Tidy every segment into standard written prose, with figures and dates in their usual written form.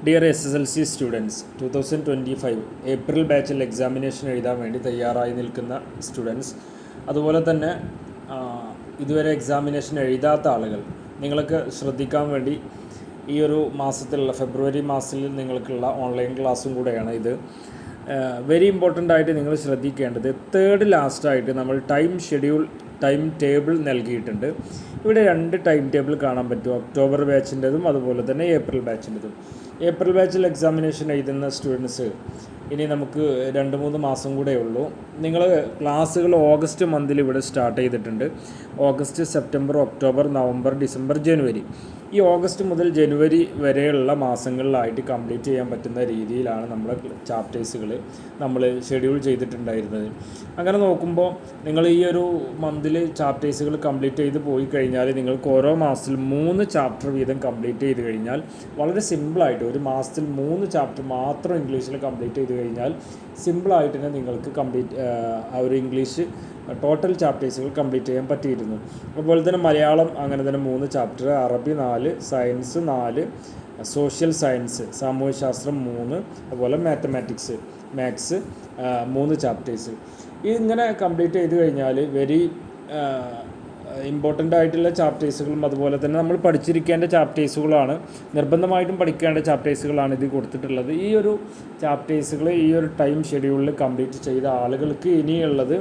Dear SSLC students 2025 April ബാച്ചിൽ examination എഴുതാൻ വേണ്ടി തയ്യാറായി നിൽക്കുന്ന സ്റ്റുഡൻസ്, അതുപോലെ തന്നെ ഇതുവരെ എക്സാമിനേഷൻ എഴുതാത്ത ആളുകൾ, നിങ്ങൾക്ക് ശ്രദ്ധിക്കാൻ വേണ്ടി ഈ ഒരു മാസത്തിലുള്ള ഫെബ്രുവരി മാസത്തിൽ നിങ്ങൾക്കുള്ള ഓൺലൈൻ ക്ലാസ്സും കൂടെയാണ് ഇത്. വെരി ഇമ്പോർട്ടൻ്റ് ആയിട്ട് നിങ്ങൾ ശ്രദ്ധിക്കേണ്ടത്, തേർഡ് ലാസ്റ്റായിട്ട് നമ്മൾ ടൈം ടേബിൾ നൽകിയിട്ടുണ്ട്. ഇവിടെ 2 ടൈം ടേബിൾ കാണാൻ പറ്റും, ഒക്ടോബർ ബാച്ചിൻ്റെതും അതുപോലെ തന്നെ ഏപ്രിൽ ബാച്ചിൻ്റെതും. ഏപ്രിൽ ബാച്ചിൽ എക്സാമിനേഷൻ എഴുതുന്ന സ്റ്റുഡൻസ് ഇനി നമുക്ക് 2-3 മാസം കൂടെ ഉള്ളൂ. നിങ്ങൾ ക്ലാസ്സുകൾ ഓഗസ്റ്റ് മന്തിൽ ഇവിടെ സ്റ്റാർട്ട് ചെയ്തിട്ടുണ്ട്. August, September, October, November, December, ജനുവരി, ഈ ഓഗസ്റ്റ് മുതൽ ജനുവരി വരെയുള്ള മാസങ്ങളിലായിട്ട് കംപ്ലീറ്റ് ചെയ്യാൻ പറ്റുന്ന രീതിയിലാണ് നമ്മുടെ ചാപ്റ്റേഴ്സുകൾ നമ്മൾ ഷെഡ്യൂൾ ചെയ്തിട്ടുണ്ടായിരുന്നത്. അങ്ങനെ നോക്കുമ്പോൾ നിങ്ങൾ ഈ ഒരു മന്തിൽ ചാപ്റ്റേഴ്സുകൾ കംപ്ലീറ്റ് ചെയ്ത് പോയി കഴിഞ്ഞാൽ നിങ്ങൾക്ക് ഓരോ മാസത്തിൽ 3 ചാപ്റ്റർ വീതം കംപ്ലീറ്റ് ചെയ്ത് കഴിഞ്ഞാൽ വളരെ സിമ്പിളായിട്ട് ഒരു മാസത്തിൽ 3 ചാപ്റ്റർ മാത്രം ഇംഗ്ലീഷിൽ കംപ്ലീറ്റ് ചെയ്ത് കഴിഞ്ഞാൽ സിമ്പിളായിട്ട് തന്നെ നിങ്ങൾക്ക് ആ ഒരു ഇംഗ്ലീഷ് ടോട്ടൽ ചാപ്റ്റേഴ്സുകൾ കംപ്ലീറ്റ് ചെയ്യാൻ പറ്റിയിരുന്നു. അതുപോലെ തന്നെ മലയാളം അങ്ങനെ തന്നെ 3 ചാപ്റ്റർ, അറബി 4, സയൻസ് 4, സോഷ്യൽ സയൻസ് സാമൂഹ്യശാസ്ത്രം 3, അതുപോലെ മാത്തമാറ്റിക്സ് മാത്സ് 3 ചാപ്റ്റേഴ്സ്. ഇങ്ങനെ കംപ്ലീറ്റ് ചെയ്ത് കഴിഞ്ഞാൽ വെരി ഇമ്പോർട്ടൻ്റ് ആയിട്ടുള്ള ചാപ്റ്റേഴ്സുകളും അതുപോലെ തന്നെ നമ്മൾ പഠിച്ചിരിക്കേണ്ട ചാപ്റ്റേഴ്സുകളാണ്, നിർബന്ധമായിട്ടും പഠിക്കേണ്ട ചാപ്റ്റേഴ്സുകളാണ് ഇത് കൊടുത്തിട്ടുള്ളത്. ഈ ഒരു ചാപ്റ്റേഴ്സുകൾ ഈ ഒരു ടൈം ഷെഡ്യൂളിൽ കംപ്ലീറ്റ് ചെയ്ത ആളുകൾക്ക് ഇനിയുള്ളത്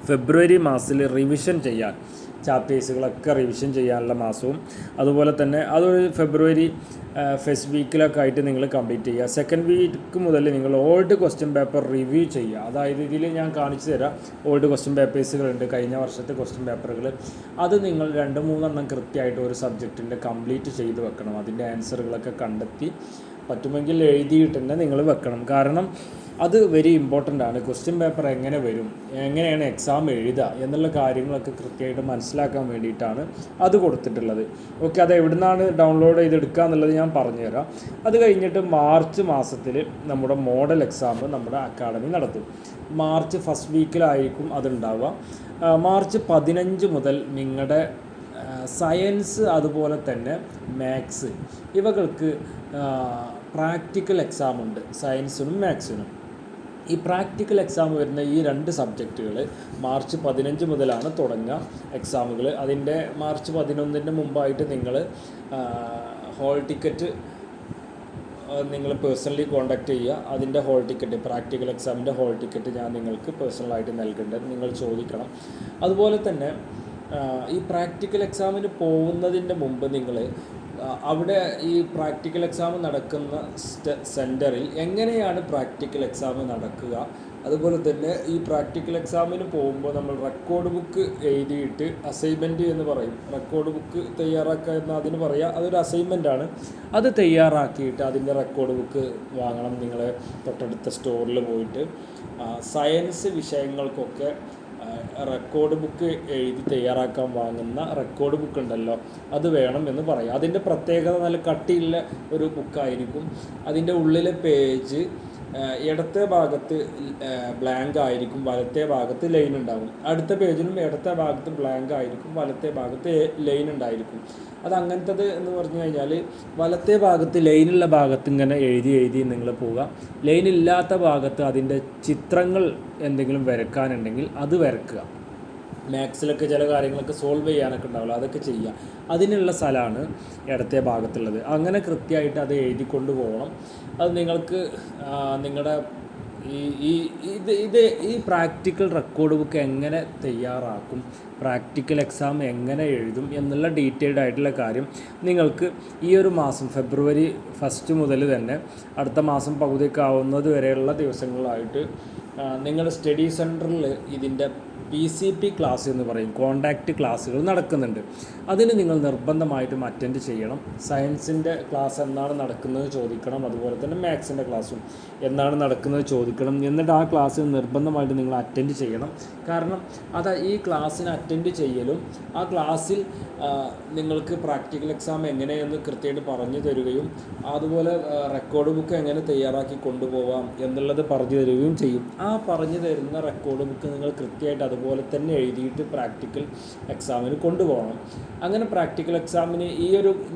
ഫെബ്രുവരി മാസത്തിൽ റിവിഷൻ ചെയ്യാൻ, ചാപ്റ്റേഴ്സുകളൊക്കെ റിവിഷൻ ചെയ്യാനുള്ള മാസവും, അതുപോലെ തന്നെ അതൊരു ഫെബ്രുവരി ഫസ്റ്റ് വീക്കിലൊക്കെ ആയിട്ട് നിങ്ങൾ കംപ്ലീറ്റ് ചെയ്യുക. സെക്കൻഡ് വീക്ക് മുതൽ നിങ്ങൾ ഓൾഡ് ക്വസ്റ്റ്യൻ പേപ്പർ റിവ്യൂ ചെയ്യുക. അതായത് ഇതിൽ ഞാൻ കാണിച്ചു തരാം, ഓൾഡ് ക്വസ്റ്റ്യൻ പേപ്പേഴ്സുകളുണ്ട്, കഴിഞ്ഞ വർഷത്തെ ക്വസ്റ്റ്യൻ പേപ്പറുകൾ. അത് നിങ്ങൾ 2-3 എണ്ണം കൃത്യമായിട്ട് ഒരു സബ്ജക്റ്റിൻ്റെ കംപ്ലീറ്റ് ചെയ്ത് വെക്കണം. അതിൻ്റെ ആൻസറുകളൊക്കെ കണ്ടെത്തി പറ്റുമെങ്കിൽ എഴുതിയിട്ട് തന്നെ നിങ്ങൾ വെക്കണം. കാരണം അത് വെരി ഇമ്പോർട്ടൻ്റ് ആണ്. ക്വസ്റ്റ്യൻ പേപ്പർ എങ്ങനെ വരും, എങ്ങനെയാണ് എക്സാം എഴുതുക എന്നുള്ള കാര്യങ്ങളൊക്കെ കൃത്യമായിട്ട് മനസ്സിലാക്കാൻ വേണ്ടിയിട്ടാണ് അത് കൊടുത്തിട്ടുള്ളത്. ഓക്കെ, അത് എവിടെ നിന്നാണ് ഡൗൺലോഡ് ചെയ്തെടുക്കുക എന്നുള്ളത് ഞാൻ പറഞ്ഞുതരാം. അത് കഴിഞ്ഞിട്ട് മാർച്ച് മാസത്തിൽ നമ്മുടെ മോഡൽ എക്സാം നമ്മുടെ അക്കാഡമി നടത്തും. മാർച്ച് ഫസ്റ്റ് വീക്കിലായിരിക്കും അതുണ്ടാവുക. മാർച്ച് 15 മുതൽ നിങ്ങളുടെ സയൻസ് അതുപോലെ തന്നെ മാത്സ് ഇവകൾക്ക് പ്രാക്ടിക്കൽ എക്സാം ഉണ്ട്, സയൻസിനും മാത്സിനും. ഈ പ്രാക്ടിക്കൽ എക്സാം വരുന്ന ഈ 2 സബ്ജക്റ്റുകൾ മാർച്ച് 15 മുതലാണ് തുടങ്ങുക എക്സാമുകൾ. അതിൻ്റെ മാർച്ച് 11 മുമ്പായിട്ട് നിങ്ങൾ ഹോൾ ടിക്കറ്റ് നിങ്ങൾ പേഴ്സണലി കോൺടാക്റ്റ് ചെയ്യുക. അതിൻ്റെ ഹോൾ ടിക്കറ്റ്, പ്രാക്ടിക്കൽ എക്സാമിൻ്റെ ഹോൾ ടിക്കറ്റ് ഞാൻ നിങ്ങൾക്ക് പേഴ്സണലായിട്ട് നൽകേണ്ടത് നിങ്ങൾ ചോദിക്കണം. അതുപോലെ തന്നെ ഈ പ്രാക്ടിക്കൽ എക്സാമിന് പോകുന്നതിൻ്റെ മുമ്പ് നിങ്ങൾ അവിടെ ഈ പ്രാക്ടിക്കൽ എക്സാം നടക്കുന്ന സെൻറ്ററിൽ എങ്ങനെയാണ് പ്രാക്ടിക്കൽ എക്സാം നടക്കുക, അതുപോലെ തന്നെ ഈ പ്രാക്ടിക്കൽ എക്സാമിന് പോകുമ്പോൾ നമ്മൾ റെക്കോർഡ് ബുക്ക് എഴുതിയിട്ട് അസൈൻമെൻറ്റ് എന്ന് പറയും. റെക്കോർഡ് ബുക്ക് തയ്യാറാക്കുക എന്ന് അതിന് പറയുക, അതൊരു അസൈൻമെൻറ്റാണ്. അത് തയ്യാറാക്കിയിട്ട് അതിൻ്റെ റെക്കോർഡ് ബുക്ക് വാങ്ങണം നിങ്ങൾ തൊട്ടടുത്ത സ്റ്റോറിൽ പോയിട്ട്. സയൻസ് വിഷയങ്ങൾക്കൊക്കെ റെക്കോർഡ് ബുക്ക് എഴുതി തയ്യാറാക്കാൻ വാങ്ങുന്ന റെക്കോർഡ് ബുക്ക് ഉണ്ടല്ലോ, അത് വേണം എന്ന് പറയാം. അതിൻ്റെ പ്രത്യേകത നല്ല കട്ടിയുള്ള ഒരു ബുക്കായിരിക്കും. അതിൻ്റെ ഉള്ളിലെ പേജ് ഇടത്തെ ഭാഗത്ത് ബ്ലാങ്ക് ആയിരിക്കും, വലത്തെ ഭാഗത്ത് ലൈൻ ഉണ്ടാകും. അടുത്ത പേജിലും ഇടത്തെ ഭാഗത്ത് ബ്ലാങ്ക് ആയിരിക്കും, വലത്തെ ഭാഗത്ത് ലൈൻ ഉണ്ടായിരിക്കും. അത് അങ്ങനത്തത് എന്ന് പറഞ്ഞു കഴിഞ്ഞാൽ വലത്തെ ഭാഗത്ത് ലൈനുള്ള ഭാഗത്ത് ഇങ്ങനെ എഴുതി നിങ്ങൾ പോവുക. ലൈനില്ലാത്ത ഭാഗത്ത് അതിൻ്റെ ചിത്രങ്ങൾ എന്തെങ്കിലും വരയ്ക്കാനുണ്ടെങ്കിൽ അത് വരയ്ക്കുക. മാത്സിലൊക്കെ ചില കാര്യങ്ങളൊക്കെ സോൾവ് ചെയ്യാനൊക്കെ ഉണ്ടാവില്ല, അതൊക്കെ ചെയ്യുക. അതിനുള്ള സ്ഥലമാണ് ഇടത്തെ ഭാഗത്തുള്ളത്. അങ്ങനെ കൃത്യമായിട്ട് അത് എഴുതിക്കൊണ്ട് പോകണം. അത് നിങ്ങൾക്ക് നിങ്ങളുടെ ഈ പ്രാക്ടിക്കൽ റെക്കോർഡ് ബുക്ക് എങ്ങനെ തയ്യാറാക്കും, പ്രാക്ടിക്കൽ എക്സാം എങ്ങനെ എഴുതും എന്നുള്ള ഡീറ്റെയിൽഡ് ആയിട്ടുള്ള കാര്യം നിങ്ങൾക്ക് ഈ ഒരു മാസം ഫെബ്രുവരി ഫസ്റ്റ് മുതൽ തന്നെ അടുത്ത മാസം പകുതിയൊക്കെ ആവുന്നത് വരെയുള്ള ദിവസങ്ങളായിട്ട് നിങ്ങളുടെ സ്റ്റഡി സെൻറ്ററിൽ ഇതിൻ്റെ PCP ക്ലാസ് എന്ന് പറയും, കോണ്ടാക്റ്റ് ക്ലാസ്സുകൾ നടക്കുന്നുണ്ട്. അതിന് നിങ്ങൾ നിർബന്ധമായിട്ടും അറ്റൻഡ് ചെയ്യണം. സയൻസിൻ്റെ ക്ലാസ് എന്നാണ് നടക്കുന്നത് ചോദിക്കണം, അതുപോലെ തന്നെ മാത്സിൻ്റെ ക്ലാസ്സും എന്നാണ് നടക്കുന്നത് ചോദിക്കണം. എന്നിട്ട് ആ ക്ലാസ്സിൽ നിർബന്ധമായിട്ട് നിങ്ങൾ അറ്റൻഡ് ചെയ്യണം. കാരണം ഈ ക്ലാസ്സിന് അറ്റൻഡ് ചെയ്യലും ആ ക്ലാസ്സിൽ നിങ്ങൾക്ക് പ്രാക്ടിക്കൽ എക്സാം എങ്ങനെയെന്ന് കൃത്യമായിട്ട് പറഞ്ഞു തരികയും അതുപോലെ റെക്കോർഡ് ബുക്ക് എങ്ങനെ തയ്യാറാക്കി കൊണ്ടുപോകാം എന്നുള്ളത് പറഞ്ഞു തരികയും ചെയ്യും. ആ പറഞ്ഞു തരുന്ന റെക്കോർഡ് ബുക്ക് നിങ്ങൾ കൃത്യമായിട്ട് അതുപോലെ അതുപോലെ തന്നെ എഴുതിയിട്ട് പ്രാക്ടിക്കൽ എക്സാമിന് കൊണ്ടുപോകണം. അങ്ങനെ പ്രാക്ടിക്കൽ എക്സാമിന്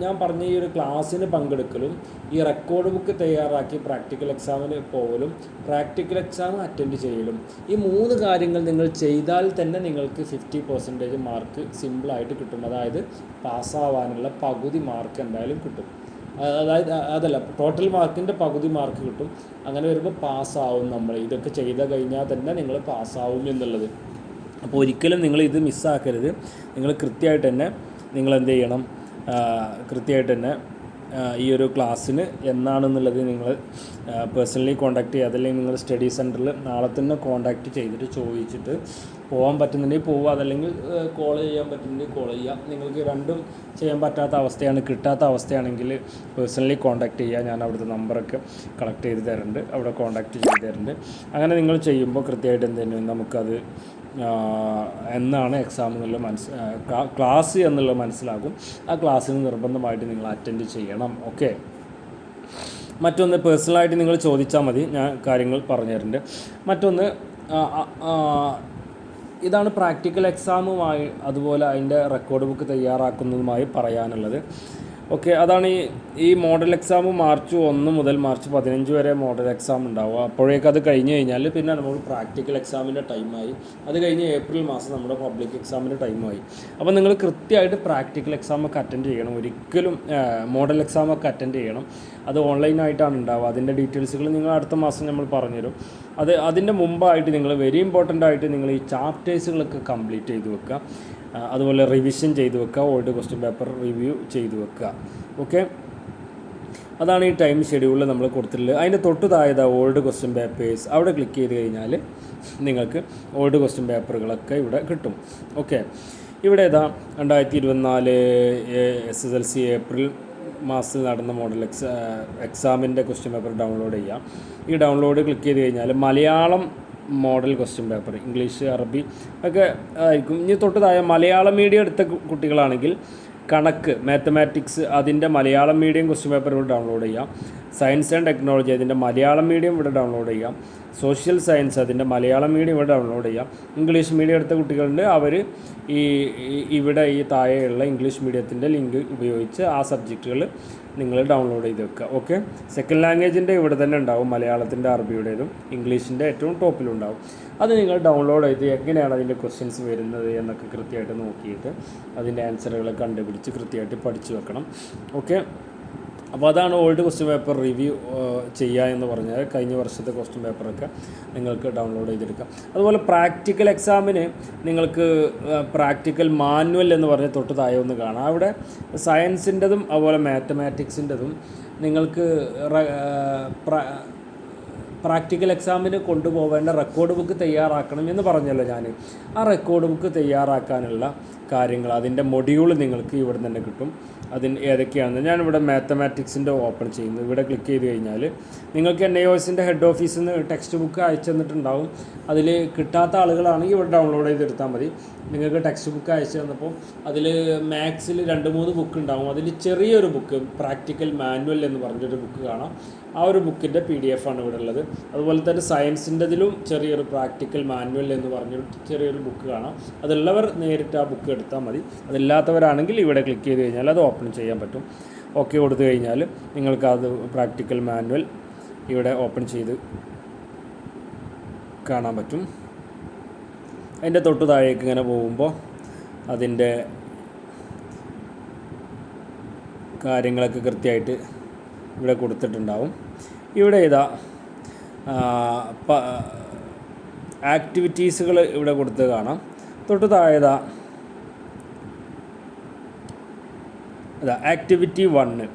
ഞാൻ പറഞ്ഞ ഈ ഒരു ക്ലാസ്സിന് പങ്കെടുക്കലും ഈ റെക്കോർഡ് ബുക്ക് തയ്യാറാക്കി പ്രാക്ടിക്കൽ എക്സാമിന് പോകലും പ്രാക്ടിക്കൽ എക്സാം അറ്റൻഡ് ചെയ്യലും, ഈ 3 കാര്യങ്ങൾ നിങ്ങൾ ചെയ്താൽ തന്നെ നിങ്ങൾക്ക് 50% മാർക്ക് സിമ്പിളായിട്ട് കിട്ടും. അതായത് പാസ്സാവാനുള്ള പകുതി മാർക്ക് എന്തായാലും കിട്ടും. അതല്ല, ടോട്ടൽ മാർക്കിൻ്റെ പകുതി മാർക്ക് കിട്ടും. അങ്ങനെ വരുമ്പോൾ പാസ്സാവും. നമ്മൾ ഇതൊക്കെ ചെയ്ത് കഴിഞ്ഞാൽ തന്നെ നിങ്ങൾ പാസ്സാവും എന്നുള്ളത്. അപ്പോൾ ഒരിക്കലും നിങ്ങൾ ഇത് മിസ്സാക്കരുത്. നിങ്ങൾ കൃത്യമായിട്ട് തന്നെ നിങ്ങൾ എന്ത് ചെയ്യണം, കൃത്യമായിട്ട് തന്നെ ഈ ഒരു ക്ലാസ്സിന് എന്നാണെന്നുള്ളത് നിങ്ങൾ പേഴ്സണലി കോൺടാക്ട് ചെയ്യുക. അതല്ലെങ്കിൽ നിങ്ങൾ സ്റ്റഡി സെൻറ്ററിൽ നാളെ തന്നെ കോൺടാക്റ്റ് ചെയ്തിട്ട് ചോദിച്ചിട്ട് പോകാൻ പറ്റുന്നുണ്ടെങ്കിൽ പോവുക, അതല്ലെങ്കിൽ കോൾ ചെയ്യാൻ പറ്റുന്നുണ്ടെങ്കിൽ കോൾ ചെയ്യുക. നിങ്ങൾക്ക് രണ്ടും ചെയ്യാൻ പറ്റാത്ത അവസ്ഥയാണ്, കിട്ടാത്ത അവസ്ഥയാണെങ്കിൽ പേഴ്സണലി കോൺടാക്റ്റ് ചെയ്യുക. ഞാൻ അവിടുത്തെ നമ്പറൊക്കെ കളക്ട് ചെയ്ത് തരുന്നുണ്ട്, അവിടെ കോൺടാക്റ്റ് ചെയ്ത് തരുന്നുണ്ട്. അങ്ങനെ നിങ്ങൾ ചെയ്യുമ്പോൾ കൃത്യമായിട്ട് എന്തെങ്കിലും നമുക്കത് എന്നാണ് എക്സാം എന്നുള്ള ക്ലാസ് എന്നുള്ളത് മനസ്സിലാകും. ആ ക്ലാസ്സിന് നിർബന്ധമായിട്ട് നിങ്ങൾ അറ്റൻഡ് ചെയ്യണം. ഓക്കെ. മറ്റൊന്ന് പേഴ്സണലായിട്ട് നിങ്ങൾ ചോദിച്ചാൽ മതി, ഞാൻ കാര്യങ്ങൾ പറഞ്ഞു തരുന്നുണ്ട്. മറ്റൊന്ന് ഇതാണ് പ്രാക്ടിക്കൽ എക്സാമുമായി അതുപോലെ അതിൻ്റെ റെക്കോർഡ് ബുക്ക് തയ്യാറാക്കുന്നതുമായി പറയാനുള്ളത്. ഓക്കെ, അതാണ് ഈ മോഡൽ എക്സാം മാർച്ച് 1 മുതൽ മാർച്ച് 15 വരെ മോഡൽ എക്സാം ഉണ്ടാവുക. അപ്പോഴേക്കും അത് കഴിഞ്ഞ് കഴിഞ്ഞാൽ പിന്നെ നമ്മൾ പ്രാക്ടിക്കൽ എക്സാമിൻ്റെ ടൈമായി. അത് കഴിഞ്ഞ് ഏപ്രിൽ മാസം നമ്മുടെ പബ്ലിക് എക്സാമിൻ്റെ ടൈമായി. അപ്പോൾ നിങ്ങൾ കൃത്യമായിട്ട് പ്രാക്ടിക്കൽ എക്സാമൊക്കെ അറ്റൻഡ് ചെയ്യണം. ഒരിക്കലും മോഡൽ എക്സാമൊക്കെ അറ്റൻഡ് ചെയ്യണം. അത് ഓൺലൈനായിട്ടാണ് ഉണ്ടാവുക. അതിൻ്റെ ഡീറ്റെയിൽസുകൾ നിങ്ങൾ അടുത്ത മാസം നമ്മൾ പറഞ്ഞുതരും. അതിൻ്റെ മുമ്പായിട്ട് നിങ്ങൾ വെരി ഇമ്പോർട്ടൻ്റ് ആയിട്ട് നിങ്ങൾ ഈ ചാപ്റ്റേഴ്സുകളൊക്കെ കംപ്ലീറ്റ് ചെയ്ത് വെക്കുക. അതുപോലെ റിവിഷൻ ചെയ്ത് വെക്കുക, ഓൾഡ് ക്വസ്റ്റ്യൻ പേപ്പർ റിവ്യൂ ചെയ്ത് വെക്കുക. ഓക്കെ, അതാണ് ഈ ടൈം ഷെഡ്യൂളിൽ നമ്മൾ കൊടുത്തിട്ടുള്ളത്. അതിൻ്റെ തൊട്ട് താഴെ ഓൾഡ് ക്വസ്റ്റ്യൻ പേപ്പേഴ്സ് അവിടെ ക്ലിക്ക് ചെയ്ത് കഴിഞ്ഞാൽ നിങ്ങൾക്ക് ഓൾഡ് ക്വസ്റ്റ്യൻ പേപ്പറുകളൊക്കെ ഇവിടെ കിട്ടും. ഓക്കെ, ഇവിടെ 2024 SSLC ഏപ്രിൽ മാസത്തിൽ നടന്ന മോഡൽ എക്സാമിൻ്റെ ക്വസ്റ്റ്യൻ പേപ്പർ ഡൗൺലോഡ് ചെയ്യാം. ഈ ഡൗൺലോഡ് ക്ലിക്ക് ചെയ്ത് കഴിഞ്ഞാൽ Malayalam model question paper, English, അറബി ഒക്കെ ആയിരിക്കും. ഇനി തൊട്ട് താഴെ മലയാളം മീഡിയം എടുത്ത കുട്ടികളാണെങ്കിൽ കണക്ക്, മാത്തമാറ്റിക്സ് അതിൻ്റെ മലയാളം മീഡിയം ക്വസ്റ്റ്യൻ പേപ്പർ ഇവിടെ ഡൗൺലോഡ് ചെയ്യാം. സയൻസ് ആൻഡ് ടെക്നോളജി അതിൻ്റെ മലയാളം മീഡിയം ഇവിടെ ഡൗൺലോഡ് ചെയ്യാം. സോഷ്യൽ സയൻസ് അതിൻ്റെ മലയാളം മീഡിയം ഇവിടെ ഡൗൺലോഡ് ചെയ്യാം. ഇംഗ്ലീഷ് മീഡിയം എടുത്ത കുട്ടികളുണ്ട്, അവർ ഇവിടെ ഈ താഴെയുള്ള ഇംഗ്ലീഷ് മീഡിയത്തിൻ്റെ ലിങ്ക് ഉപയോഗിച്ച് ആ സബ്ജക്റ്റുകൾ നിങ്ങൾ ഡൗൺലോഡ് ചെയ്ത് വെക്കുക. ഓക്കെ, സെക്കൻഡ് ലാംഗ്വേജിൻ്റെ ഇവിടെ തന്നെ ഉണ്ടാവും, മലയാളത്തിൻ്റെ, അറബിയുടേതും ഇംഗ്ലീഷിൻ്റെ ഏറ്റവും ടോപ്പിലുണ്ടാവും. അത് നിങ്ങൾ ഡൗൺലോഡ് ചെയ്ത് എങ്ങനെയാണ് അതിൻ്റെ ക്വസ്റ്റ്യൻസ് വരുന്നത് എന്നൊക്കെ കൃത്യമായിട്ട് നോക്കിയിട്ട് അതിൻ്റെ ആൻസറുകൾ കണ്ടുപിടിച്ച് കൃത്യമായിട്ട് പഠിച്ചു വെക്കണം. ഓക്കെ, അപ്പോൾ അതാണ് ഓൾഡ് ക്വസ്റ്റ്യൻ പേപ്പർ റിവ്യൂ ചെയ്യുക എന്ന് പറഞ്ഞാൽ കഴിഞ്ഞ വർഷത്തെ ക്വസ്റ്റ്യൻ പേപ്പറൊക്കെ നിങ്ങൾക്ക് ഡൗൺലോഡ് ചെയ്തെടുക്കാം. അതുപോലെ പ്രാക്ടിക്കൽ എക്സാമിന് നിങ്ങൾക്ക് പ്രാക്ടിക്കൽ മാനുവൽ എന്ന് പറഞ്ഞ് തൊട്ട് താഴെ ഒന്ന് കാണാം. അവിടെ സയൻസിൻ്റെതും അതുപോലെ മാത്തമാറ്റിക്സിൻ്റെതും നിങ്ങൾക്ക് പ്രാക്ടിക്കൽ എക്സാമിന് കൊണ്ടുപോകേണ്ട റെക്കോർഡ് ബുക്ക് തയ്യാറാക്കണം എന്ന് പറഞ്ഞല്ലോ ഞാൻ. ആ റെക്കോർഡ് ബുക്ക് തയ്യാറാക്കാനുള്ള കാര്യങ്ങൾ, അതിൻ്റെ മൊഡ്യൂൾ നിങ്ങൾക്ക് ഇവിടെ തന്നെ കിട്ടും. അതിന് ഏതൊക്കെയാണെന്ന് ഞാനിവിടെ മാത്തമാറ്റിക്സിൻ്റെ ഓപ്പൺ ചെയ്യുന്നു. ഇവിടെ ക്ലിക്ക് ചെയ്ത് കഴിഞ്ഞാൽ നിങ്ങൾക്ക് NIOSൻ്റെ ഹെഡ് ഓഫീസിൽ നിന്ന് ടെക്സ്റ്റ് ബുക്ക് അയച്ചു തന്നിട്ടുണ്ടാവും. അതിൽ കിട്ടാത്ത ആളുകളാണെങ്കിൽ ഇവിടെ ഡൗൺലോഡ് ചെയ്തെടുത്താൽ മതി. നിങ്ങൾക്ക് ടെക്സ്റ്റ് ബുക്ക് അയച്ചു തന്നപ്പോൾ അതിൽ മാത്സിൽ 2-3 ബുക്ക് ഉണ്ടാവും. അതിൽ ചെറിയൊരു ബുക്ക് പ്രാക്ടിക്കൽ മാനുവൽ എന്ന് പറഞ്ഞൊരു ബുക്ക് കാണാം. ആ ഒരു ബുക്കിൻ്റെ PDF ആണ് ഇവിടെ ഉള്ളത്. അതുപോലെ തന്നെ സയൻസിൻ്റെതിലും ചെറിയൊരു പ്രാക്ടിക്കൽ മാനുവൽ എന്ന് പറഞ്ഞൊരു ചെറിയൊരു ബുക്ക് കാണാം. അതുള്ളവർ നേരിട്ട് ആ ബുക്ക് എടുത്താൽ മതി. അതില്ലാത്തവരാണെങ്കിൽ ഇവിടെ ക്ലിക്ക് ചെയ്ത് കഴിഞ്ഞാൽ അത് ഓപ്പൺ ചെയ്യാൻ പറ്റും. ഓക്കെ കൊടുത്തു കഴിഞ്ഞാൽ നിങ്ങൾക്ക് അത് പ്രാക്ടിക്കൽ മാനുവൽ ഇവിടെ ഓപ്പൺ ചെയ്ത് കാണാൻ പറ്റും. അതിൻ്റെ തൊട്ട് താഴേക്ക് ഇങ്ങനെ പോകുമ്പോൾ അതിൻ്റെ കാര്യങ്ങളൊക്കെ കൃത്യമായിട്ട് ഇവിടെ കൊടുത്തിട്ടുണ്ടാവും. ഇവിടെ ആക്ടിവിറ്റീസുകൾ ഇവിടെ കൊടുത്ത് കാണാം. തൊട്ട് താഴെ ആക്ടിവിറ്റി 1.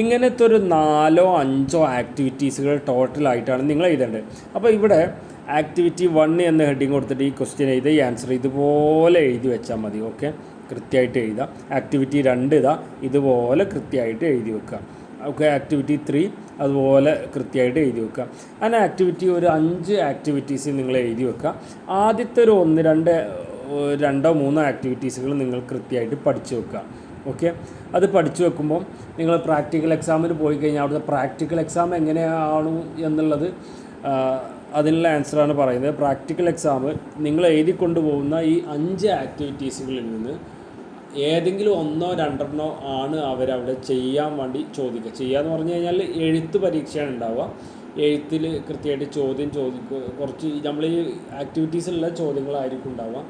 ഇങ്ങനത്തെ ഒരു 4-5 ആക്ടിവിറ്റീസുകൾ ടോട്ടലായിട്ടാണ് നിങ്ങൾ എഴുതേണ്ടത്. അപ്പോൾ ഇവിടെ ആക്ടിവിറ്റി 1 എന്ന ഹെഡിങ് കൊടുത്തിട്ട് ഈ ക്വസ്റ്റ്യൻ എഴുതി ആൻസർ ഇതുപോലെ എഴുതി വെച്ചാൽ മതി. ഓക്കെ, കൃത്യമായിട്ട് എഴുതാം. ആക്ടിവിറ്റി 2 ഇതുപോലെ കൃത്യമായിട്ട് എഴുതി വെക്കുക. ഓക്കെ, ആക്ടിവിറ്റി 3 അതുപോലെ കൃത്യമായിട്ട് എഴുതി വെക്കുക. അങ്ങനെ ആക്ടിവിറ്റി ഒരു 5 ആക്ടിവിറ്റീസ് നിങ്ങൾ എഴുതി വെക്കുക. ആദ്യത്തെ ഒരു 1-2-3 ആക്ടിവിറ്റീസുകൾ നിങ്ങൾ കൃത്യമായിട്ട് പഠിച്ചു വെക്കുക. ഓക്കെ, അത് പഠിച്ചു വെക്കുമ്പോൾ നിങ്ങൾ പ്രാക്ടിക്കൽ എക്സാമിന് പോയി കഴിഞ്ഞാൽ അവിടുത്തെ പ്രാക്ടിക്കൽ എക്സാം എങ്ങനെയാണ് എന്നുള്ളത് അതിനുള്ള ആൻസറാണ് പറയുന്നത്. പ്രാക്ടിക്കൽ എക്സാം നിങ്ങൾ എഴുതി കൊണ്ടുപോകുന്ന ഈ 5 ആക്ടിവിറ്റീസുകളിൽ നിന്ന് ഏതെങ്കിലും 1 2 ആണ് അവരവിടെ ചെയ്യാൻ വേണ്ടി ചോദിക്കുക. ചെയ്യാന്ന് പറഞ്ഞു കഴിഞ്ഞാൽ എഴുത്ത് പരീക്ഷയാണ് ഉണ്ടാവുക. എഴുത്തിൽ കൃത്യമായിട്ട് ചോദ്യം ചോദിക്കുക. കുറച്ച് നമ്മൾ ഈ ആക്ടിവിറ്റീസിലുള്ള ചോദ്യങ്ങളായിരിക്കും ഉണ്ടാവുക.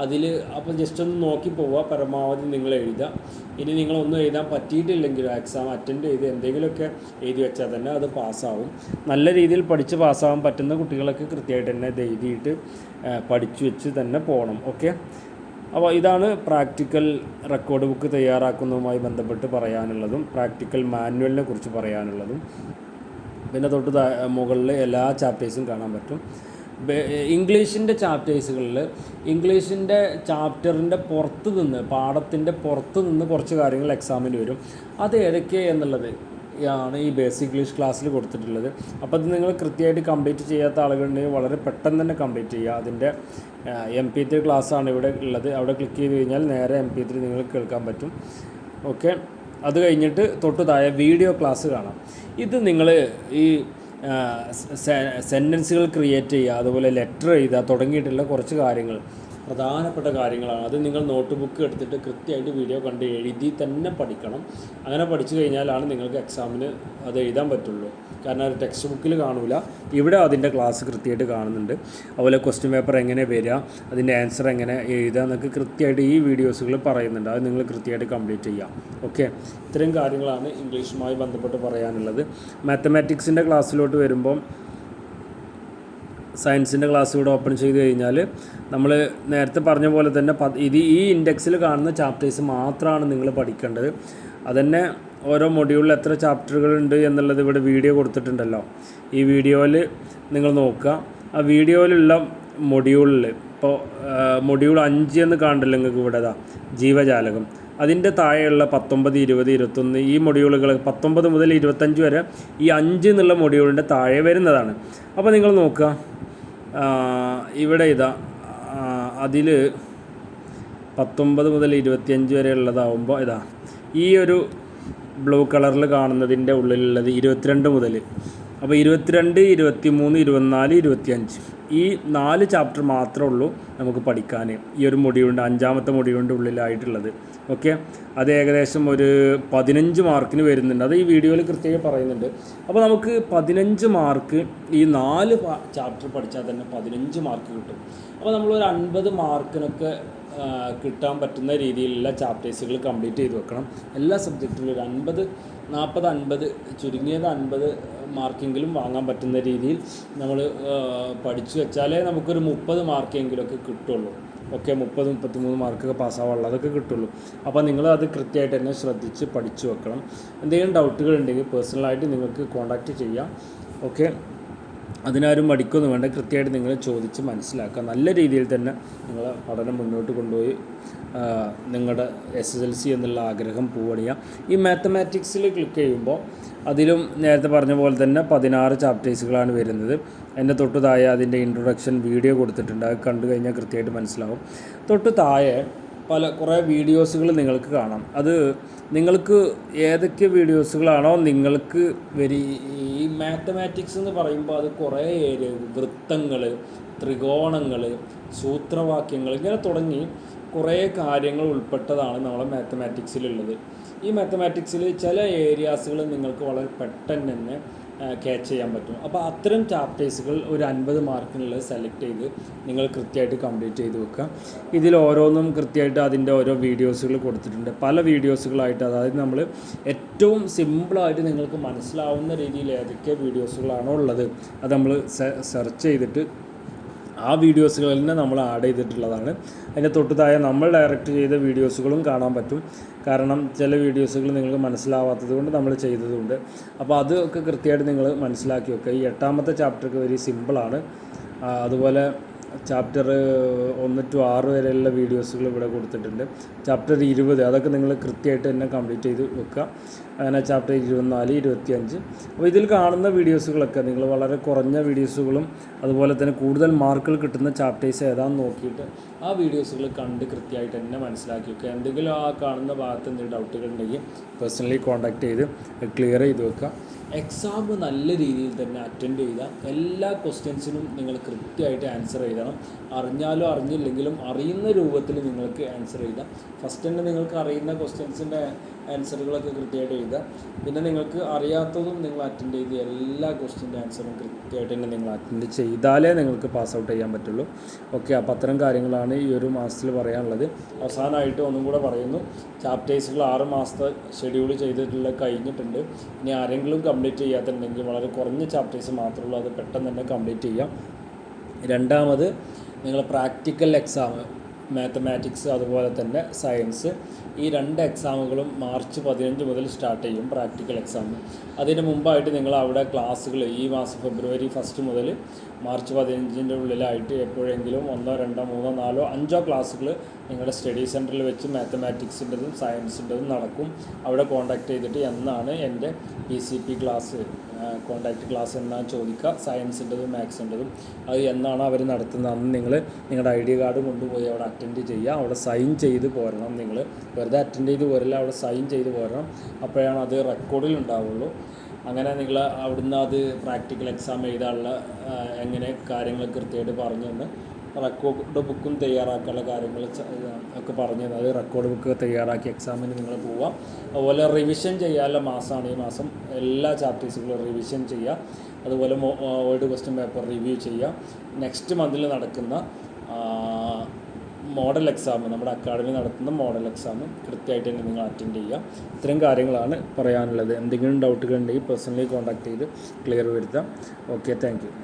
അതിൽ അപ്പോൾ ജസ്റ്റ് ഒന്ന് നോക്കി പോവുക, പരമാവധി നിങ്ങൾ എഴുതുക. ഇനി നിങ്ങളൊന്നും എഴുതാൻ പറ്റിയിട്ടില്ലെങ്കിലും എക്സാം അറ്റൻഡ് ചെയ്ത് എന്തെങ്കിലുമൊക്കെ എഴുതി വെച്ചാൽ തന്നെ അത് പാസ്സാവും. നല്ല രീതിയിൽ പഠിച്ച് പാസ്സാവാൻ പറ്റുന്ന കുട്ടികളൊക്കെ കൃത്യമായിട്ട് തന്നെ ഇത് എഴുതിയിട്ട് പഠിച്ചു വെച്ച് തന്നെ പോകണം. ഓക്കെ, അപ്പോൾ ഇതാണ് പ്രാക്ടിക്കൽ റെക്കോർഡ് ബുക്ക് തയ്യാറാക്കുന്നതുമായി ബന്ധപ്പെട്ട് പറയാനുള്ളതും പ്രാക്ടിക്കൽ മാനുവലിനെ കുറിച്ച് പറയാനുള്ളതും. പിന്നെ തൊട്ട് മുകളിൽ എല്ലാ ചാപ്റ്റേഴ്സും കാണാൻ പറ്റും. ഇംഗ്ലീഷിൻ്റെ ചാപ്റ്റേഴ്സുകളിൽ ഇംഗ്ലീഷിൻ്റെ ചാപ്റ്ററിൻ്റെ പുറത്ത് നിന്ന്, പാഠത്തിൻ്റെ പുറത്ത് നിന്ന് കുറച്ച് കാര്യങ്ങൾ എക്സാമിന് വരും. അത് ഏതൊക്കെ എന്നുള്ളത് ആണ് ഈ ബേസിക് ഇംഗ്ലീഷ് ക്ലാസ്സിൽ കൊടുത്തിട്ടുള്ളത്. അപ്പോൾ അത് നിങ്ങൾ കൃത്യമായിട്ട് കംപ്ലീറ്റ് ചെയ്യാത്ത ആളുകളുണ്ടെങ്കിൽ വളരെ പെട്ടെന്ന് തന്നെ കംപ്ലീറ്റ് ചെയ്യുക. അതിൻ്റെ MP3 ക്ലാസ്സാണ് ഇവിടെ ഉള്ളത്. അവിടെ ക്ലിക്ക് ചെയ്ത് കഴിഞ്ഞാൽ നേരെ MP3 നിങ്ങൾക്ക് കേൾക്കാൻ പറ്റും. ഓക്കെ, അത് കഴിഞ്ഞിട്ട് തൊട്ട് താഴെ വീഡിയോ ക്ലാസ് കാണാം. ഇത് നിങ്ങൾ ഈ സെൻറ്റൻസുകൾ ക്രിയേറ്റ് ചെയ്യുക, അതുപോലെ ലെറ്റർ എഴുതുക തുടങ്ങിയിട്ടുള്ള കുറച്ച് കാര്യങ്ങൾ, പ്രധാനപ്പെട്ട കാര്യങ്ങളാണ്. അത് നിങ്ങൾ നോട്ട് ബുക്ക് എടുത്തിട്ട് കൃത്യമായിട്ട് വീഡിയോ കണ്ട് എഴുതി തന്നെ പഠിക്കണം. അങ്ങനെ പഠിച്ചു കഴിഞ്ഞാലാണ് നിങ്ങൾക്ക് എക്സാമിന് അത് എഴുതാൻ പറ്റുള്ളൂ. കാരണം അത് ടെക്സ്റ്റ് ബുക്കിൽ കാണില്ല, ഇവിടെ അതിൻ്റെ ക്ലാസ് കൃത്യമായിട്ട് കാണുന്നുണ്ട്. അതുപോലെ ക്വസ്റ്റ്യൻ പേപ്പർ എങ്ങനെ വരിക, അതിൻ്റെ ആൻസർ എങ്ങനെ എഴുതുക എന്നൊക്കെ കൃത്യമായിട്ട് ഈ വീഡിയോസുകൾ പറയുന്നുണ്ട്. അത് നിങ്ങൾ കൃത്യമായിട്ട് കംപ്ലീറ്റ് ചെയ്യാം. ഓക്കെ, ഇത്രയും കാര്യങ്ങളാണ് ഇംഗ്ലീഷുമായി ബന്ധപ്പെട്ട് പറയാനുള്ളത്. മാത്തമാറ്റിക്സിൻ്റെ ക്ലാസ്സിലോട്ട് വരുമ്പം സയൻസിൻ്റെ ക്ലാസ് ഇവിടെ ഓപ്പൺ ചെയ്ത് കഴിഞ്ഞാൽ നമ്മൾ നേരത്തെ പറഞ്ഞ പോലെ തന്നെ ഈ ഇൻഡെക്സിൽ കാണുന്ന ചാപ്റ്റേഴ്സ് മാത്രമാണ് നിങ്ങൾ പഠിക്കേണ്ടത്. അതന്നെ ഓരോ മൊഡ്യൂളിൽ എത്ര ചാപ്റ്ററുകളുണ്ട് എന്നുള്ളത് ഇവിടെ വീഡിയോ കൊടുത്തിട്ടുണ്ടല്ലോ. ഈ വീഡിയോയിൽ നിങ്ങൾ നോക്കുക. ആ വീഡിയോയിലുള്ള മൊഡ്യൂളിൽ ഇപ്പോൾ മൊഡ്യൂൾ 5 എന്ന് കാണണ്ടല്ലോ നിങ്ങൾക്ക് ഇവിടെ ജീവജാലകം. അതിൻ്റെ താഴെയുള്ള 19, 20, 21 ഈ മൊഡ്യൂളുകൾ 19 മുതൽ 25 വരെ ഈ 5 എന്നുള്ള മൊഡ്യൂളിൻ്റെ താഴെ വരുന്നതാണ്. അപ്പോൾ നിങ്ങൾ നോക്കുക, ഇവിടെ അതിൽ 19 മുതൽ 25 വരെ ഉള്ളതാവുമ്പോൾ ഈ ഒരു ബ്ലൂ കളറിൽ കാണുന്നതിൻ്റെ ഉള്ളിലുള്ളത് 22 മുതൽ. അപ്പോൾ 22, 23, 24, 25 ഈ 4 ചാപ്റ്റർ മാത്രമേ ഉള്ളൂ നമുക്ക് പഠിക്കാൻ ഈ ഒരു മൊഡ്യൂളിൻ്റെ 5ാമത്തെ മൊഡ്യൂളിൻ്റെ ഉള്ളിലായിട്ടുള്ളത്. ഓക്കെ, അത് ഏകദേശം ഒരു 15 മാർക്കിന് വരുന്നുണ്ട്. അത് ഈ വീഡിയോയിൽ കൃത്യമായി പറയുന്നുണ്ട്. അപ്പോൾ നമുക്ക് 15 മാർക്ക് ഈ 4 ചാപ്റ്റർ പഠിച്ചാൽ തന്നെ 15 മാർക്ക് കിട്ടും. അപ്പോൾ നമ്മളൊരു 50 മാർക്കിനൊക്കെ കിട്ടാൻ പറ്റുന്ന രീതിയിലുള്ള ചാപ്റ്റേഴ്സുകൾ കംപ്ലീറ്റ് ചെയ്ത് വെക്കണം. എല്ലാ സബ്ജക്റ്റിലും ഒരു 50, 40, 50 ചുരുങ്ങിയത് 50 മാർക്കെങ്കിലും വാങ്ങാൻ പറ്റുന്ന രീതിയിൽ നമ്മൾ പഠിച്ചു വെച്ചാലേ നമുക്കൊരു 30 മാർക്കെങ്കിലുമൊക്കെ കിട്ടുള്ളൂ. ഓക്കെ, 30, 33 മാർക്കൊക്കെ പാസ്സാവാനുള്ള അതൊക്കെ കിട്ടുള്ളൂ. അപ്പോൾ നിങ്ങൾ അത് കൃത്യമായിട്ട് തന്നെ ശ്രദ്ധിച്ച് പഠിച്ചു വെക്കണം. എന്തെങ്കിലും ഡൗട്ടുകൾ ഉണ്ടെങ്കിൽ പേഴ്സണലായിട്ട് നിങ്ങൾക്ക് കോൺടാക്റ്റ് ചെയ്യാം. ഓക്കെ, അതിനാരും മടിക്കൊന്നും വേണ്ട, കൃത്യമായിട്ട് നിങ്ങൾ ചോദിച്ച് മനസ്സിലാക്കുക. നല്ല രീതിയിൽ തന്നെ നിങ്ങൾ പഠനം മുന്നോട്ട് കൊണ്ടുപോയി നിങ്ങളുടെ SSLC എന്നുള്ള ആഗ്രഹം പൂവണിയുക. ഈ മാത്തമാറ്റിക്സിൽ ക്ലിക്ക് ചെയ്യുമ്പോൾ അതിലും നേരത്തെ പറഞ്ഞ പോലെ തന്നെ 16 ചാപ്റ്റേഴ്സുകളാണ് വരുന്നത്. അതിൻ്റെ തൊട്ട് താഴെ അതിൻ്റെ ഇൻട്രൊഡക്ഷൻ വീഡിയോ കൊടുത്തിട്ടുണ്ട്. അത് കണ്ടു കഴിഞ്ഞാൽ കൃത്യമായിട്ട് മനസ്സിലാവും. തൊട്ട് താഴെ കുറേ വീഡിയോസുകൾ നിങ്ങൾക്ക് കാണാം. അത് നിങ്ങൾക്ക് ഏതൊക്കെ വീഡിയോസുകളാണോ നിങ്ങൾക്ക് ഈ മാത്തമാറ്റിക്സ് എന്ന് പറയുമ്പോൾ അത് കുറേ വൃത്തങ്ങൾ, ത്രികോണങ്ങൾ, സൂത്രവാക്യങ്ങൾ ഇങ്ങനെ തുടങ്ങി കുറേ കാര്യങ്ങൾ ഉൾപ്പെട്ടതാണ് നമ്മളെ മാത്തമാറ്റിക്സിലുള്ളത്. ഈ മാത്തമാറ്റിക്സിൽ ചില ഏരിയാസുകൾ നിങ്ങൾക്ക് വളരെ പെട്ടെന്ന് തന്നെ ക്യാച്ച് ചെയ്യാൻ പറ്റും. അപ്പോൾ അത്തരം ചാപ്റ്റേഴ്സുകൾ ഒരു 50 മാർക്കിനുള്ളത് സെലക്ട് ചെയ്ത് നിങ്ങൾ കൃത്യമായിട്ട് കംപ്ലീറ്റ് ചെയ്ത് വെക്കുക. ഇതിൽ ഓരോന്നും കൃത്യമായിട്ട് അതിൻ്റെ ഓരോ വീഡിയോസുകൾ കൊടുത്തിട്ടുണ്ട്. പല വീഡിയോസുകളായിട്ട്, അതായത് നമ്മൾ ഏറ്റവും സിമ്പിളായിട്ട് നിങ്ങൾക്ക് മനസ്സിലാവുന്ന രീതിയിൽ ഏതൊക്കെ വീഡിയോസുകളാണോ ഉള്ളത് അത് നമ്മൾ സെർച്ച് ചെയ്തിട്ട് ആ വീഡിയോസുകളിൽ തന്നെ നമ്മൾ ആഡ് ചെയ്തിട്ടുള്ളതാണ്. അതിൻ്റെ തൊട്ട് താഴെ നമ്മൾ ഡയറക്റ്റ് ചെയ്ത വീഡിയോസുകളും കാണാൻ പറ്റും. കാരണം ചില വീഡിയോസുകൾ നിങ്ങൾക്ക് മനസ്സിലാവാത്തത് കൊണ്ട് നമ്മൾ ചെയ്തതുകൊണ്ട്. അപ്പോൾ അതൊക്കെ കൃത്യമായിട്ട് നിങ്ങൾ മനസ്സിലാക്കി വെക്കുക. ഈ 8ാമത്തെ ചാപ്റ്റർക്ക് വെരി സിമ്പിളാണ്. അതുപോലെ ചാപ്റ്റർ 1 to 6 വരെയുള്ള വീഡിയോസുകൾ ഇവിടെ കൊടുത്തിട്ടുണ്ട്. ചാപ്റ്റർ 20 അതൊക്കെ നിങ്ങൾ കൃത്യമായിട്ട് തന്നെ കംപ്ലീറ്റ് ചെയ്ത് വെക്കുക. അങ്ങനെ ചാപ്റ്റർ 24, 25. അപ്പോൾ ഇതിൽ കാണുന്ന വീഡിയോസുകളൊക്കെ നിങ്ങൾ വളരെ കുറഞ്ഞ വീഡിയോസുകളും അതുപോലെ തന്നെ കൂടുതൽ മാർക്കുകൾ കിട്ടുന്ന ചാപ്റ്റേഴ്സ് ഏതാണെന്ന് നോക്കിയിട്ട് ആ വീഡിയോസുകൾ കണ്ട് കൃത്യമായിട്ട് തന്നെ മനസ്സിലാക്കി വെക്കുക. എന്തെങ്കിലും ആ കാണുന്ന ഭാഗത്ത് എന്തെങ്കിലും ഡൗട്ടുകൾ ഉണ്ടെങ്കിൽ പേഴ്സണലി കോൺടാക്ട് ചെയ്ത് ക്ലിയർ ചെയ്ത് വെക്കുക. എക്സാം നല്ല രീതിയിൽ തന്നെ അറ്റൻഡ് ചെയ്ത എല്ലാ ക്വസ്റ്റ്യൻസിനും നിങ്ങൾ കൃത്യമായിട്ട് ആൻസർ എഴുതണം. അറിഞ്ഞാലും അറിഞ്ഞില്ലെങ്കിലും അറിയുന്ന രൂപത്തിൽ നിങ്ങൾക്ക് ആൻസർ എഴുതാം. ഫസ്റ്റ് തന്നെ നിങ്ങൾക്ക് അറിയുന്ന ക്വസ്റ്റ്യൻസിൻ്റെ ആൻസറുകളൊക്കെ കൃത്യമായിട്ട് എഴുതുക. പിന്നെ നിങ്ങൾക്ക് അറിയാത്തതും നിങ്ങൾ അറ്റൻഡ് ചെയ്ത് എല്ലാ ക്വസ്റ്റ്യൻ്റെ ആൻസറും കൃത്യമായിട്ട് തന്നെ നിങ്ങൾ അറ്റൻഡ് ചെയ്താലേ നിങ്ങൾക്ക് പാസ് ഔട്ട് ചെയ്യാൻ പറ്റുള്ളൂ. ഓക്കെ, അപ്പോൾ അത്തരം കാര്യങ്ങളാണ് ഈ ഒരു മാസത്തിൽ പറയാനുള്ളത്. അവസാനമായിട്ട് ഒന്നും കൂടെ പറയുന്നു, ചാപ്റ്റേഴ്സുകൾ 6 മാസത്തെ ഷെഡ്യൂൾ ചെയ്തിട്ടുള്ള കഴിഞ്ഞിട്ടുണ്ട്. ഇനി ആരെങ്കിലും കംപ്ലീറ്റ് ചെയ്യാത്തുണ്ടെങ്കിൽ വളരെ കുറഞ്ഞ ചാപ്റ്റേഴ്സ് മാത്രമേ ഉള്ളൂ, അത് പെട്ടെന്ന് തന്നെ കംപ്ലീറ്റ് ചെയ്യാം. രണ്ടാമത് നിങ്ങൾ പ്രാക്ടിക്കൽ എക്സാം മാത്തമാറ്റിക്സ് അതുപോലെ തന്നെ സയൻസ്, ഈ 2 എക്സാമുകളും മാർച്ച് 15 മുതൽ സ്റ്റാർട്ട് ചെയ്യും പ്രാക്ടിക്കൽ എക്സാം. അതിന് മുമ്പായിട്ട് നിങ്ങൾ അവിടെ ക്ലാസ്സുകൾ ഈ മാസം ഫെബ്രുവരി 1 മുതൽ മാർച്ച് 15 ഉള്ളിലായിട്ട് എപ്പോഴെങ്കിലും 1, 2, 3, 4, 5 ക്ലാസ്സുകൾ നിങ്ങളുടെ സ്റ്റഡി സെൻറ്ററിൽ വെച്ച് മാത്തമാറ്റിക്സിൻ്റെതും സയൻസിൻ്റെതും നടക്കും. അവിടെ കോൺടാക്ട് ചെയ്തിട്ട് എന്നാണ് എൻ്റെ PCP ക്ലാസ് കോൺടാക്റ്റ് ക്ലാസ് എന്നാണ് ചോദിക്കുക. സയൻസിൻ്റെതും മാത്സിൻ്റെതും അത് എന്നാണ് അവർ നടത്തുന്നത് അന്ന് നിങ്ങൾ നിങ്ങളുടെ ID കാർഡ് കൊണ്ടുപോയി അവിടെ അറ്റൻഡ് ചെയ്യുക. അവിടെ സൈൻ ചെയ്ത് പോരണം. നിങ്ങൾ വെറുതെ അറ്റൻഡ് ചെയ്ത് പോരില്ല, അവിടെ സൈൻ ചെയ്ത് പോരണം. അപ്പോഴാണ് അത് റെക്കോർഡിൽ ഉണ്ടാവുള്ളൂ. അങ്ങനെ നിങ്ങൾ അവിടുന്ന് അത് പ്രാക്ടിക്കൽ എക്സാം എഴുതാനുള്ള എങ്ങനെ കാര്യങ്ങൾ കൃത്യമായിട്ട് പറഞ്ഞു തന്ന് റെക്കോർഡ് ബുക്കും തയ്യാറാക്കാനുള്ള കാര്യങ്ങൾ ഒക്കെ പറഞ്ഞു തന്നത്. റെക്കോർഡ് ബുക്ക് തയ്യാറാക്കി എക്സാമിന് നിങ്ങൾ പോവുക. അതുപോലെ റിവിഷൻ ചെയ്യാനുള്ള മാസമാണ് ഈ മാസം. എല്ലാ ചാപ്റ്റേഴ്സുകളും റിവിഷൻ ചെയ്യുക. അതുപോലെ ഓൾഡ് ക്വസ്റ്റ്യൻ പേപ്പർ റിവ്യൂ ചെയ്യുക. നെക്സ്റ്റ് മന്തിൽ നടക്കുന്ന മോഡൽ എക്സാം, നമ്മുടെ അക്കാഡമി നടത്തുന്ന മോഡൽ എക്സാം കൃത്യമായിട്ട് തന്നെ നിങ്ങൾ അറ്റൻഡ് ചെയ്യുക. ഇത്രയും കാര്യങ്ങളാണ് പറയാനുള്ളത്. എന്തെങ്കിലും ഡൗട്ടുകൾ ഉണ്ടെങ്കിൽ പേഴ്സണലി കോൺടാക്ട് ചെയ്ത് ക്ലിയർ വരുത്താം. Okay, thank you.